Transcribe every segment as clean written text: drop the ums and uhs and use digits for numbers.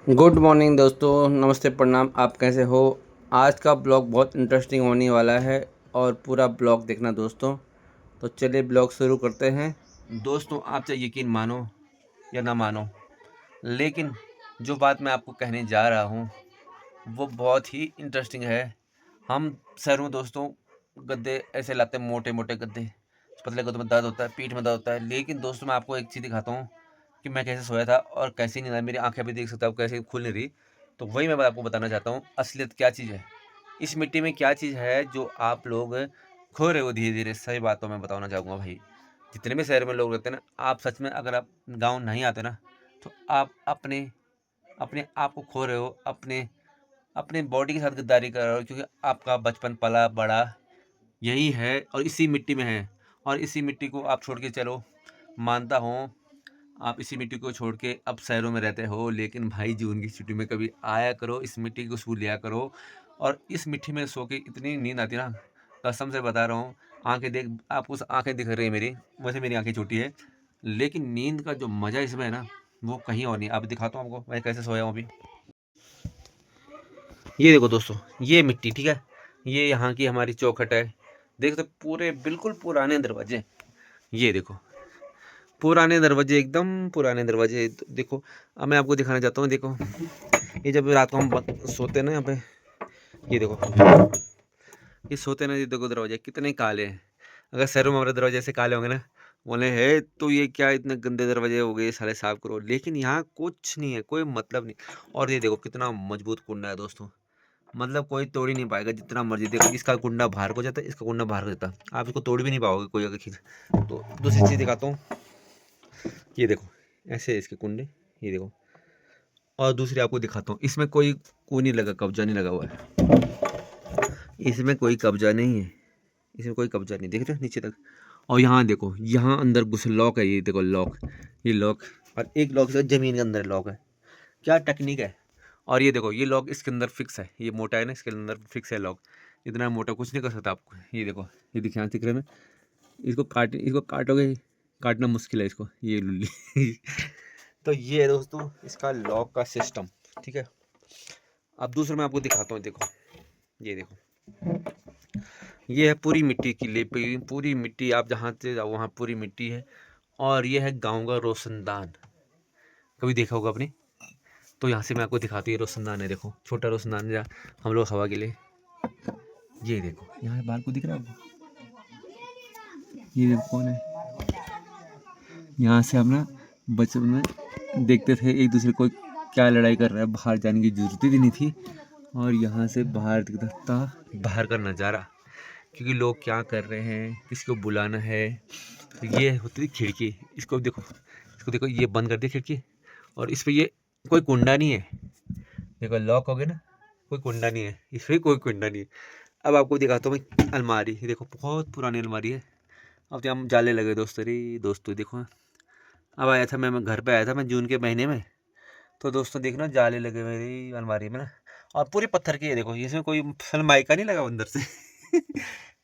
Good morning दोस्तों, नमस्ते, प्रणाम। आप कैसे हो? आज का ब्लॉग बहुत इंटरेस्टिंग होने वाला है और पूरा ब्लॉग देखना दोस्तों। तो चलिए ब्लॉग शुरू करते हैं। दोस्तों, आप चाहे यकीन मानो या ना मानो, लेकिन जो बात मैं आपको कहने जा रहा हूँ वो बहुत ही इंटरेस्टिंग है। हम शहर में दोस्तों गद्दे ऐसे लाते हैं, मोटे मोटे गद्दे, पतले गद्दों में दर्द होता है, पीठ में दर्द होता है। लेकिन दोस्तों मैं आपको एक चीज़ दिखाता हूँ कि मैं कैसे सोया था और कैसी नींद आई। मेरी आंखें भी देख सकते हो आप, कैसे खुल नहीं रही। तो वही मैं आपको बताना चाहता हूँ, असलियत क्या चीज़ है, इस मिट्टी में क्या चीज़ है जो आप लोग खो रहे हो धीरे धीरे। सही बात तो मैं बताना चाहूँगा भाई। जितने भी शहर में लोग रहते हैं ना, आप सच में अगर आप गाँव नहीं आते ना, तो आप अपने अपने आप को खो रहे हो, अपने अपने बॉडी के साथ गद्दारी कर रहे हो, क्योंकि आपका बचपन पला बड़ा यही है और इसी मिट्टी में है। और इसी मिट्टी को आप छोड़ के चलो, मानता हूँ आप इसी मिट्टी को छोड़ के अब शहरों में रहते हो, लेकिन भाई जून की छुट्टी में कभी आया करो, इस मिट्टी को छू लिया करो। और इस मिट्टी में सो के इतनी नींद आती है ना, कसम से बता रहा हूँ। आंखें देख, आपको आंखें दिख रही है मेरी, वैसे मेरी आंखें छोटी है, लेकिन नींद का जो मज़ा इसमें है ना, वो कहीं और नहीं। अब दिखाता हूँ आपको मैं कैसे सोया हूँ अभी। ये देखो दोस्तों, ये मिट्टी ठीक है, ये यहाँ की हमारी चौखट है। देख सकते हो, पूरे बिल्कुल पुराने दरवाजे। ये देखो, पुराने दरवाजे, एकदम पुराने दरवाजे। देखो, अब मैं आपको दिखाना चाहता हूँ। देखो, ये जब रात को हम सोते हैं ना यहाँ पे, ये देखो, ये सोते हैं ना, ये देखो दरवाजे कितने काले हैं। अगर शहरों में हमारे दरवाजे ऐसे काले होंगे ना, बोले है तो ये क्या इतने गंदे दरवाजे हो गए, साले साफ करो। लेकिन यहाँ कुछ नहीं है, कोई मतलब नहीं। और ये देखो कितना मजबूत कुंडा है दोस्तों, मतलब कोई तोड़ ही नहीं पाएगा जितना मर्जी। देखो, इसका कुंडा बाहर को जाता है, इसका कुंडा बाहर को जाता है, आप इसको तोड़ भी नहीं पाओगे कोई अगर खींच। तो दूसरी चीज़ दिखाता हूँ, ये देखो, ऐसे है इसके कुंडे, ये देखो। और दूसरी आपको दिखाता हूँ, इसमें कोई नहीं लगा, कब्जा नहीं लगा हुआ है, इसमें कोई कब्जा नहीं है, इसमें कोई कब्जा नहीं, देख रहे हो नीचे तक। और यहाँ देखो, यहाँ अंदर घुस लॉक है, ये देखो लॉक, ये लॉक। और एक लॉक से ज़मीन के अंदर लॉक है, क्या टेक्निक है। और ये देखो, ये लॉक इसके अंदर फिक्स है, ये मोटा है ना, इसके अंदर फिक्स है लॉक। इतना मोटा कुछ नहीं कर सकता आपको। ये देखो, ये दिखे यहाँ दिख रहे में, इसको काटोगे, काटना मुश्किल है इसको, ये लुल्ली। तो ये है दोस्तों इसका लॉक का सिस्टम, ठीक है। अब दूसरा मैं आपको दिखाता हूँ, देखो, ये देखो, ये है पूरी मिट्टी की लेपी हुई, पूरी मिट्टी, आप जहाँ से जाओ वहाँ पूरी मिट्टी है। और ये है गांव का रोशनदान, कभी देखा होगा आपने। तो यहाँ से मैं आपको दिखाती हूँ, रोशनदान है, देखो छोटा रोशनदान जहाँ हम लोग हवा के लिए। ये देखो, यहाँ बाल को दिख रहा है आपको, ये देखो कौन है। यहाँ से हम ना बचपन में देखते थे एक दूसरे को क्या लड़ाई कर रहा है, बाहर जाने की जरूरत ही नहीं थी। और यहाँ से बाहर दिखता था बाहर का नज़ारा, क्योंकि लोग क्या कर रहे हैं, किसको बुलाना है। तो ये होती थी खिड़की, इसको देखो, ये बंद कर दी खिड़की। और इस पे ये कोई कुंडा नहीं है, देखो लॉक हो गया ना, कोई कुंडा नहीं है, इस पे कोई कुंडा नहीं है। अब आपको दिखाता हूँ मैं अलमारी, ये देखो बहुत पुरानी अलमारी है। अब तो हम जाले लगे दोस्तों, अरे दोस्तों देखो, अब आया था मैं घर पे आया था मैं जून के महीने में। तो दोस्तों देखना, जाले लगे हुए मेरी अलमारी में ना, और पूरी पत्थर की है। देखो, इसमें कोई सनमाइका नहीं लगा अंदर से।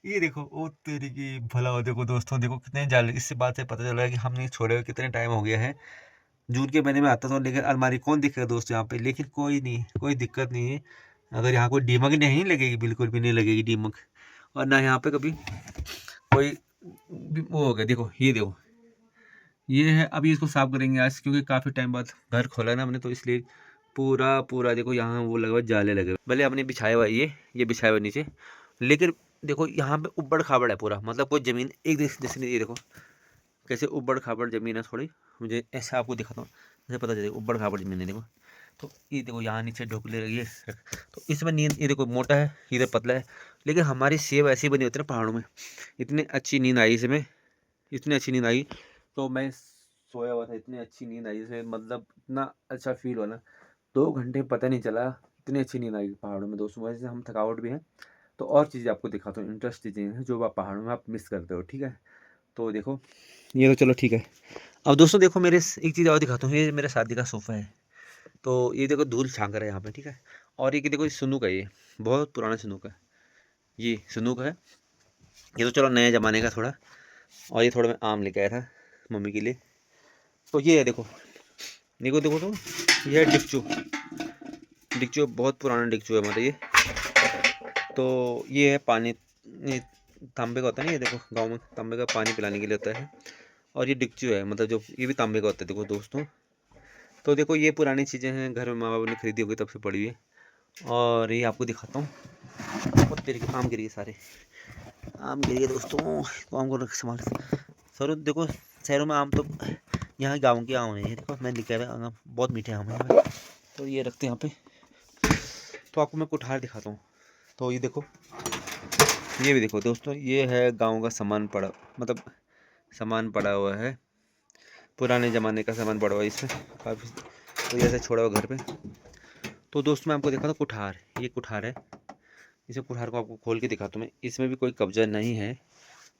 ये देखो, ओ तेरी की भला हो। देखो दोस्तों, देखो कितने जाले, इससे बात से पता चल रहा है कि हमने छोड़े हुए कितने टाइम हो गया है। जून के महीने में आता था, लेकिन अलमारी कौन दिखेगा दोस्त यहाँ पे। लेकिन कोई नहीं, कोई दिक्कत नहीं है। अगर यहाँ कोई दीमक नहीं लगेगी, बिल्कुल भी नहीं लगेगी दीमक। और ना यहाँ पे कभी कोई वो हो गया। देखो, ये देखो, ये है, अभी इसको साफ करेंगे आज, क्योंकि काफ़ी टाइम बाद घर खोला है ना हमने, तो इसलिए पूरा पूरा देखो यहाँ वो लगे हुए जाले लगे हुए। भले हमने बिछाया हुआ है, ये बिछाया हुआ है नीचे, लेकिन देखो यहाँ पे उबड़ खाबड़ है पूरा, मतलब कोई ज़मीन एक जैसे नहीं। ये देखो कैसे उबड़ खाबड़ ज़मीन है थोड़ी, मुझे ऐसा आपको दिखाता हूँ, मुझे पता चलेगा उबड़ खाबड़ ज़मीन है। देखो, तो ये देखो यहाँ नीचे ढोकले लगी है, तो इसमें नींद, ये देखो मोटा है, इधर पतला है। लेकिन हमारी सेब ऐसी बनी होती है ना पहाड़ों में, इतनी अच्छी नींद आई इसमें, इतनी अच्छी नींद आई। तो मैं सोया हुआ था, इतनी अच्छी नींद आई इसमें, मतलब इतना अच्छा फील हुआ ना, 2 घंटे पता नहीं चला, इतनी अच्छी नींद आई पहाड़ों में दोस्तों। वैसे हम थकावट भी है। तो और चीज़ें आपको दिखाता हूँ, इंटरेस्टिंग चीज़ें हैं जो आप पहाड़ों में आप मिस करते हो, ठीक है। तो देखो, ये तो चलो ठीक है। अब दोस्तों देखो, मेरे एक चीज़ और दिखाता हूँ, ये मेरे शादी का सोफ़ा है। तो ये देखो धूल छांग रहा है यहाँ पे, ठीक है। और ये देखो, ये सुनूक है, ये बहुत पुराना सुनूक है, ये सुनूक है। ये तो चलो नए ज़माने का थोड़ा। और ये थोड़ा मैं आम लेके आया था मम्मी के लिए। तो ये है, देखो देखो देखो, तो ये है डिप्चू, डिक्चू बहुत पुराना डिक्चू है हमारा ये। तो ये है पानी, ये तांबे का होता है ना, ये देखो गांव में तांबे का पानी पिलाने के लिए होता है। और ये डिक्चू है, मतलब जो ये भी तांबे का होता है देखो दोस्तों। तो देखो ये पुरानी चीज़ें हैं, घर में माँ बाप ने खरीदी होगी तब से पड़ी हुई है। और ये आपको दिखाता हूँ, बहुत तेरे के आम गिर गए, सारे आम गिर गए दोस्तों। तो आम को रख संभाल सर। देखो शहरों में आम तो, यहाँ गाँव के आम है ये देखो, मैं लिखा है बहुत मीठे आम है यहाँ पे। तो ये रखते हैं यहाँ पे। तो आपको मैं कुठार दिखाता हूँ। तो ये देखो, ये भी देखो दोस्तों, ये है गांव का सामान पड़ा, मतलब सामान पड़ा हुआ है, पुराने ज़माने का सामान पड़ा हुआ है इसमें काफ़ी। तो ये ऐसे छोड़ा हुआ घर पे। तो दोस्तों मैं आपको दिखाता हूँ कुठार, ये कुठार है। इसे कुठार को आपको खोल के दिखाता हूँ मैं। इसमें भी कोई कब्जा नहीं है,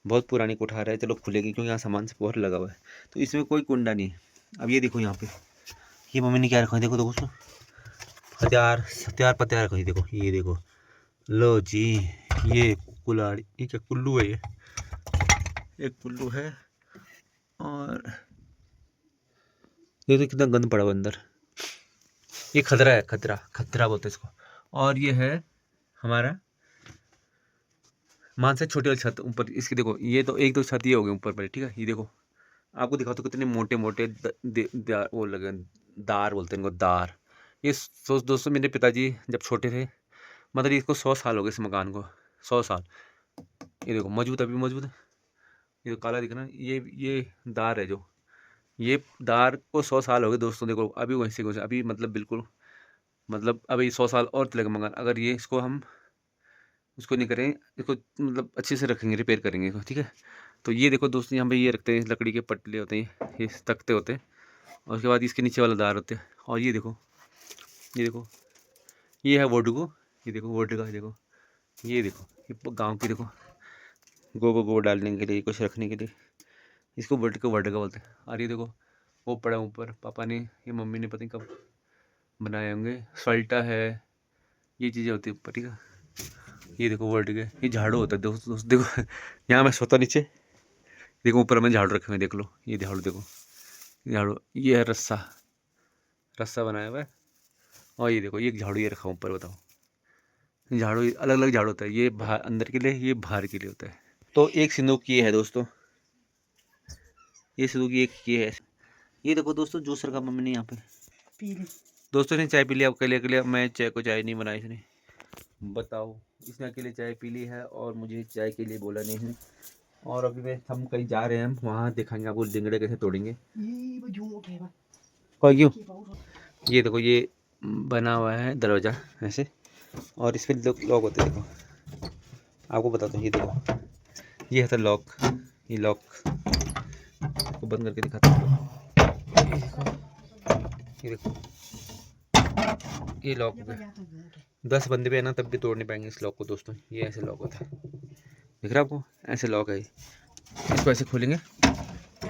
बहुत पुरानी कुठार है। चलो खुलेगी क्योंकि यहाँ सामान से बहुत लगा हुआ है। तो इसमें कोई कुंडा नहीं है। अब ये देखो यहाँ पे, ये मम्मी ने क्या रखा है देखो दोस्तों, हथियार हथियार पत्यार रखा है। देखो ये देखो, लो जी, ये कुल्हाड़ी, ये क्या कुल्लू है, ये एक कुल्लू है। और ये तो कितना गंद पड़ा हुआ अंदर, ये खतरा है, खतरा खतरा बोलते हैं इसको। और ये है हमारा मान से छोटी वाली छत ऊपर इसकी, देखो ये तो एक दो छत ये हो गई ऊपर पर, ठीक है। ये देखो आपको दिखाओ तो कितने मोटे मोटे वो लगे, दार बोलते हैं इनको, दार। ये सोच दोस्तों, मेरे पिताजी जब छोटे थे, मतलब इसको 100 साल हो गए इस मकान को, 100 साल। ये देखो मजबूत, अभी मजबूत है। ये जो काला दिख रहा है, ये दार है, जो ये दार को 100 साल हो गए दोस्तों। देखो अभी वैसे वैसे अभी, मतलब बिल्कुल, मतलब अभी 100 साल और चलेगा मकान, अगर ये इसको हम उसको नहीं करें, इसको मतलब अच्छे से रखेंगे, रिपेयर करेंगे इसको, ठीक है। तो ये देखो दोस्तों, यहाँ पे ये रखते हैं, लकड़ी के पटले होते हैं, ये तख्ते होते हैं। और उसके बाद इसके नीचे वाला दार होते हैं। और ये देखो, ये देखो, ये है वोडगो, ये देखो वोडगा, देखो ये देखो, ये गाँव की देखो, गोबर डालने के लिए, कुछ रखने के लिए, इसको वोडगा बोलते हैं। और ये देखो वो पड़ा ऊपर, पापा ने ये मम्मी ने पता नहीं कब बनाए होंगे, सल्टा है, ये चीज़ें होती है ऊपर, ठीक है। ये देखो वर्ड के, ये झाड़ू होता है दोस्त देखो। यहाँ मैं सोता नीचे, देखो ऊपर मैंने झाड़ू रखे हुए, देख लो ये झाड़ू, देखो झाड़ू, ये है रस्सा, रस्सा बनाया हुआ है। और ये देखो ये झाड़ू ये रखा ऊपर, बताओ। झाड़ू अलग अलग झाड़ू होता है, ये बाहर अंदर के लिए, ये बाहर के लिए होता है। तो एक सिंदूक ये है दोस्तों, ये सिंदूक एक ये है। ये देखो दोस्तों, जूस रखा मम्मी ने यहाँ पे, पी ली दोस्तों ने चाय पी लिया अकेले। मैं चाय को चाय नहीं बनाई इसने, बताओ, इसने अकेले चाय पी ली है और मुझे चाय के लिए बोला नहीं है। और अभी मैं हम कहीं जा रहे हैं, हम वहाँ दिखाएंगे आपको लिंगड़े कैसे तोड़ेंगे। कोई क्यों, ये देखो ये बना हुआ है दरवाज़ा ऐसे, और इस पर लॉक होते हैं। देखो आपको बताता हूँ, ये देखो ये है लॉक, ये लॉक को बंद करके दिखाता हूँ। ये देखो ये लॉक हो गया, 10 बंदे भी है ना तब भी तोड़ नहीं पाएंगे इस लॉक को दोस्तों। ये ऐसे लॉक होता है, दिख रहा है आपको, ऐसे लॉक है। इसको ऐसे खोलेंगे,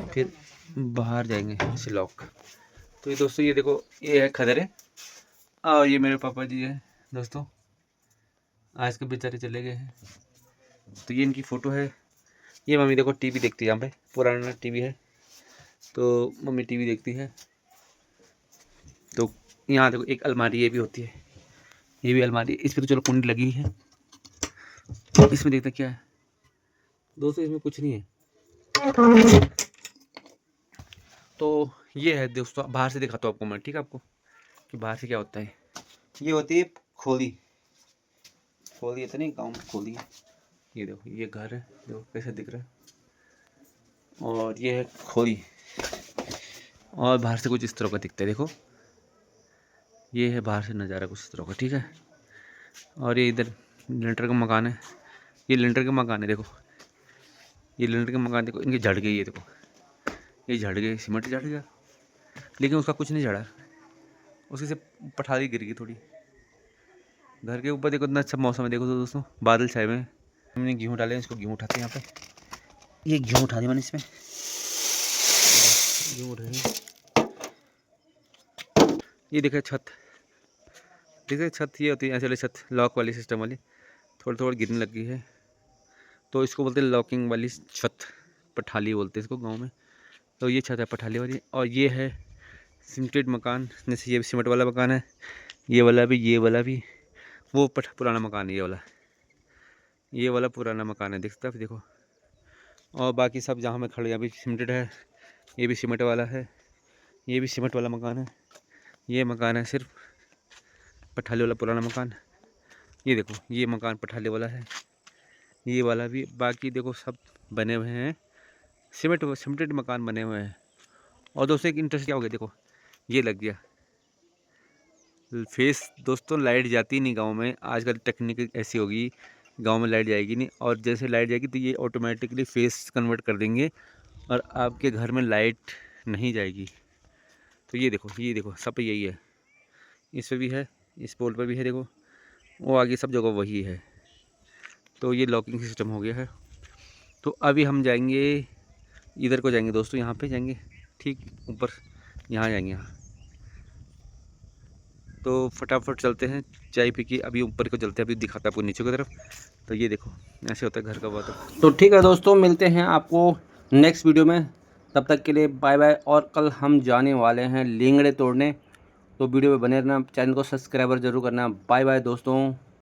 फिर बाहर जाएंगे ऐसे लॉक। तो ये दोस्तों, ये देखो ये है खदरे, और ये मेरे पापा जी है दोस्तों, आज के बेचारे चले गए हैं। तो ये इनकी फ़ोटो है। ये मम्मी देखो टीवी देखती है, यहाँ पे पुराना टीवी है, तो मम्मी टीवी देखती है। तो यहाँ देखो एक अलमारी ये भी होती है, ये भी अलमारी, इस पर तो चलो कुंडी लगी है। इसमें देखते क्या है दोस्तों, इसमें कुछ नहीं है। तो ये है दोस्तों, बाहर से दिखाता हूँ आपको मैं, ठीक है, आपको कि बाहर से क्या होता है। ये होती है खोली, खोली है तो नहीं, गाँव में खोली है। ये देखो ये घर है, देखो कैसे दिख रहा है, और ये है खोली। और बाहर से कुछ इस तरह का दिखता है, देखो ये है बाहर से नज़ारा कुछ इस तरह का, ठीक है। और ये इधर लेंटर का मकान है, ये लेंटर का मकान है, देखो ये लेंटर का मकान, देखो इनके झड़ गए, ये देखो ये झड़ गए, सीमेंट झड़ गया, लेकिन उसका कुछ नहीं झड़ा, उसकी से पठाली गिर गई थोड़ी। घर के ऊपर देखो इतना अच्छा मौसम है, देखो तो दोस्तों बादल छाए हुए हैं। हमने गेहूँ डाले, इसको गेहूँ उठाते हैं यहाँ पे, ये गेहूँ उठा दी मैंने इसमें, गेहूँ उठ रहे। ये देखो छत, देखिए छत ये होती है ऐसे वाली छत, लॉक वाली सिस्टम वाली, थोड़ी थोड़ी गिरने लगी है। तो इसको बोलते हैं लॉकिंग वाली छत, पठाली बोलते हैं इसको गांव में। तो ये छत है पठाली वाली। और ये है सीमेंटेड मकान, जैसे ये सीमेंट वाला मकान है, ये वाला भी, ये वाला भी। वो पुराना मकान है ये वाला पुराना मकान है, दिखता है देखो। और बाकी सब जहाँ मैं खड़े अभी सीमेंटेड है। ये भी सीमेंट वाला है, ये भी सीमेंट वाला मकान है। ये मकान है सिर्फ पठाली वाला पुराना मकान। ये देखो ये मकान पठाली वाला है, ये वाला भी। बाकी देखो सब बने हुए हैं, सीमेंटेड मकान बने हुए हैं। और दोस्तों एक इंटरेस्ट क्या हो गया, देखो ये लग गया फेस। दोस्तों लाइट जाती नहीं गांव में, आजकल टेक्निक ऐसी होगी, गांव में लाइट जाएगी नहीं। और जैसे लाइट जाएगी तो ये ऑटोमेटिकली फेस कन्वर्ट कर देंगे और आपके घर में लाइट नहीं जाएगी। तो ये देखो सब पे यही है, इस पे भी है, इस पोल पे भी है, देखो वो आगे सब जगह वही है। तो ये लॉकिंग सिस्टम हो गया है। तो अभी हम जाएंगे इधर को जाएंगे दोस्तों, यहाँ पे जाएंगे ठीक ऊपर, यहाँ जाएंगे यहाँ। तो फटाफट चलते हैं, चाय पी के अभी ऊपर को चलते हैं, अभी दिखाता है आपको नीचे की तरफ। तो ये देखो ऐसे होता है घर का वातावरण। तो ठीक है दोस्तों, मिलते हैं आपको नेक्स्ट वीडियो में, तब तक के लिए बाय बाय। और कल हम जाने वाले हैं लेंगड़े तोड़ने, तो वीडियो में बने रहना, चैनल को सब्सक्राइबर जरूर करना। बाय बाय दोस्तों।